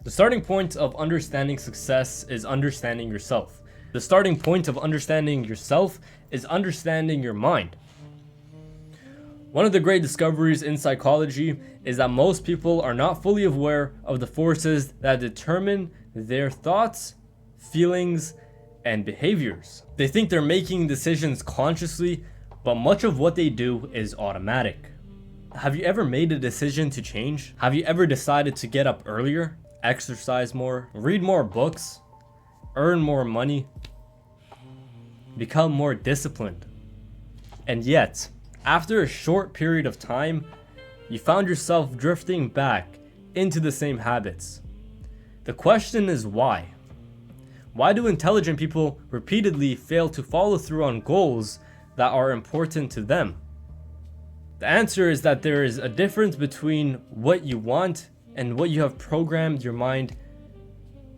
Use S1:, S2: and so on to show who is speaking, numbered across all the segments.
S1: The starting point of understanding success is understanding yourself. The starting point of understanding yourself is understanding your mind. One of the great discoveries in psychology is that most people are not fully aware of the forces that determine their thoughts, feelings, and behaviors. They think they're making decisions consciously, but much of what they do is automatic. Have you ever made a decision to change? Have you ever decided to get up earlier, exercise more, read more books, earn more money, become more disciplined? And yet, after a short period of time, you found yourself drifting back into the same habits. The question is why? Why do intelligent people repeatedly fail to follow through on goals that are important to them? The answer is that there is a difference between what you want and what you have programmed your mind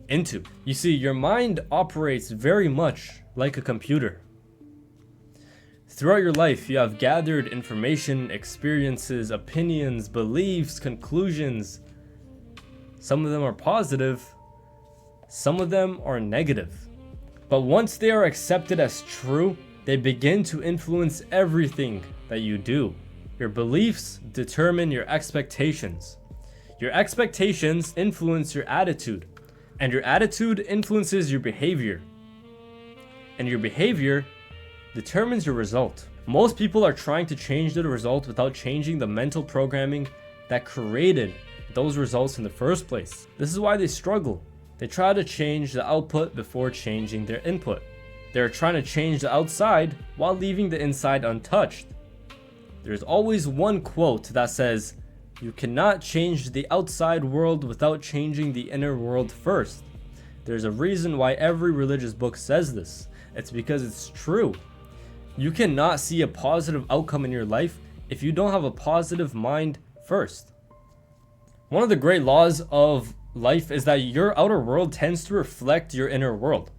S1: into. You see, your mind operates very much like a computer. Throughout your life, you have gathered information, experiences, opinions, beliefs, conclusions. Some of them are positive, some of them are negative. But once they are accepted as true, they begin to influence everything that you do. Your beliefs determine your expectations. Your expectations influence your attitude, and your attitude influences your behavior. And your behavior determines your result. Most people are trying to change the result without changing the mental programming that created those results in the first place. This is why they struggle. They try to change the output before changing their input. They're trying to change the outside while leaving the inside untouched. There's always one quote that says, "You cannot change the outside world without changing the inner world first." There's a reason why every religious book says this. It's because it's true. You cannot see a positive outcome in your life if you don't have a positive mind first. One of the great laws of life is that your outer world tends to reflect your inner world.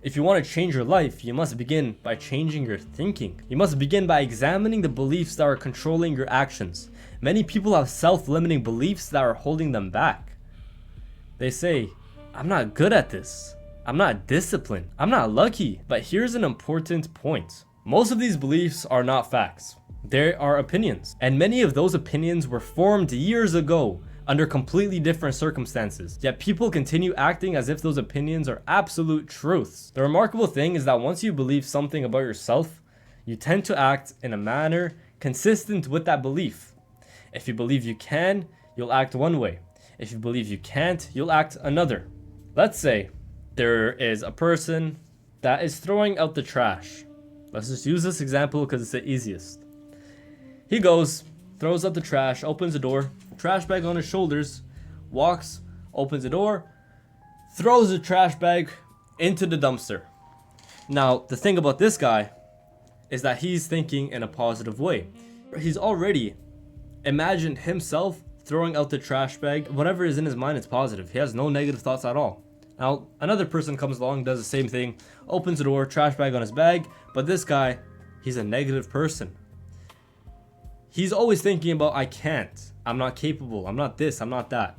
S1: If you want to change your life, you must begin by changing your thinking. You must begin by examining the beliefs that are controlling your actions. Many people have self-limiting beliefs that are holding them back. They say, "I'm not good at this. I'm not disciplined. I'm not lucky." But here's an important point. Most of these beliefs are not facts. They are opinions. And many of those opinions were formed years ago under completely different circumstances. Yet people continue acting as if those opinions are absolute truths. The remarkable thing is that once you believe something about yourself, you tend to act in a manner consistent with that belief. If you believe you can, you'll act one way. If you believe you can't, you'll act another. Let's say there is a person that is throwing out the trash. Let's just use this example because it's the easiest. He goes, throws out the trash, opens the door, trash bag on his shoulders, walks, opens the door, throws the trash bag into the dumpster. Now, the thing about this guy is that he's thinking in a positive way. He's already imagined himself throwing out the trash bag. Whatever is in his mind is positive. He has no negative thoughts at all. Now, another person comes along, does the same thing, opens the door, trash bag on his bag, but this guy, he's a negative person. He's always thinking about, "I can't, I'm not capable, I'm not this, I'm not that."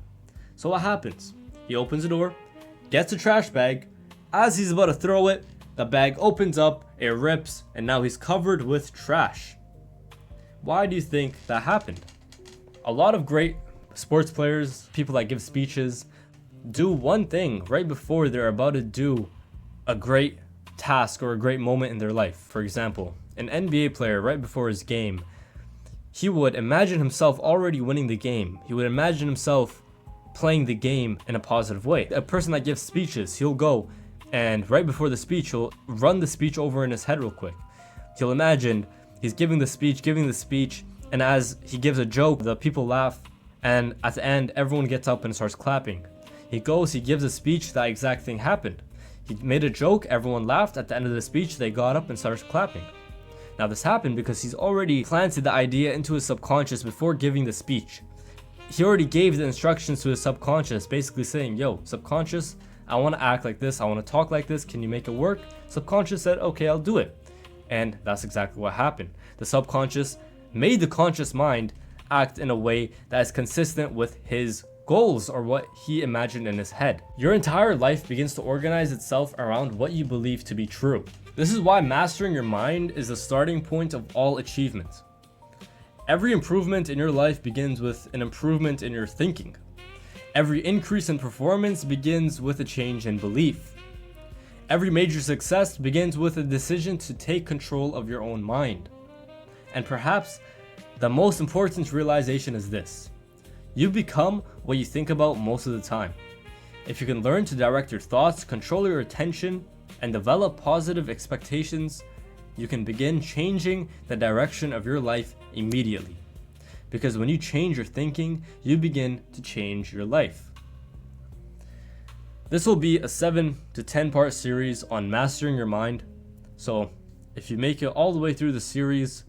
S1: So what happens? He opens the door, gets the trash bag. As he's about to throw it, the bag opens up, it rips, and now he's covered with trash. Why do you think that happened? A lot of great sports players, people that give speeches, do one thing right before they're about to do a great task or a great moment in their life. For example, an NBA player right before his game, he would imagine himself already winning the game. He would imagine himself playing the game in a positive way. A person that gives speeches, he'll go and right before the speech, he'll run the speech over in his head real quick. He'll imagine he's giving the speech, and as he gives a joke, the people laugh, and at the end, everyone gets up and starts clapping. He goes, he gives a speech, that exact thing happened. He made a joke, everyone laughed. At the end of the speech, they got up and started clapping. Now this happened because he's already planted the idea into his subconscious before giving the speech. He already gave the instructions to his subconscious, basically saying, "Yo, subconscious, I want to act like this, I want to talk like this, can you make it work?" Subconscious said, "Okay, I'll do it." And that's exactly what happened. The subconscious made the conscious mind act in a way that is consistent with his Goals are what he imagined in his head. Your entire life begins to organize itself around what you believe to be true. This is why mastering your mind is the starting point of all achievement. Every improvement in your life begins with an improvement in your thinking. Every increase in performance begins with a change in belief. Every major success begins with a decision to take control of your own mind. And perhaps the most important realization is this: you become what you think about most of the time. If you can learn to direct your thoughts, control your attention, and develop positive expectations, you can begin changing the direction of your life immediately. Because when you change your thinking, you begin to change your life. This will be a 7 to 10 part series on mastering your mind. So if you make it all the way through the series,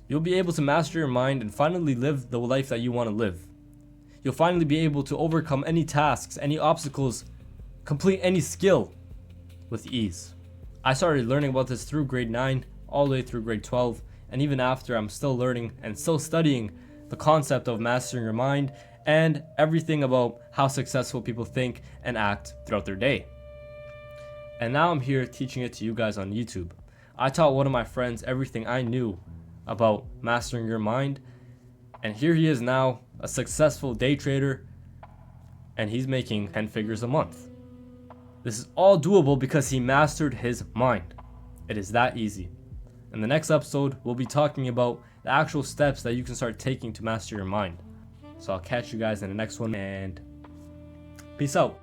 S1: you'll be able to master your mind and finally live the life that you want to live. You'll finally be able to overcome any tasks, any obstacles, complete any skill with ease. I started learning about this through grade 9 all the way through grade 12, and even after, I'm still learning and still studying the concept of mastering your mind and everything about how successful people think and act throughout their day. And now I'm here teaching it to you guys on YouTube. I taught one of my friends everything I knew about mastering your mind, and here he is now, a successful day trader, and he's making 10 figures a month. This is all doable because he mastered his mind. It is that easy. In the next episode, we'll be talking about the actual steps that you can start taking to master your mind. So I'll catch you guys in the next one, and peace out.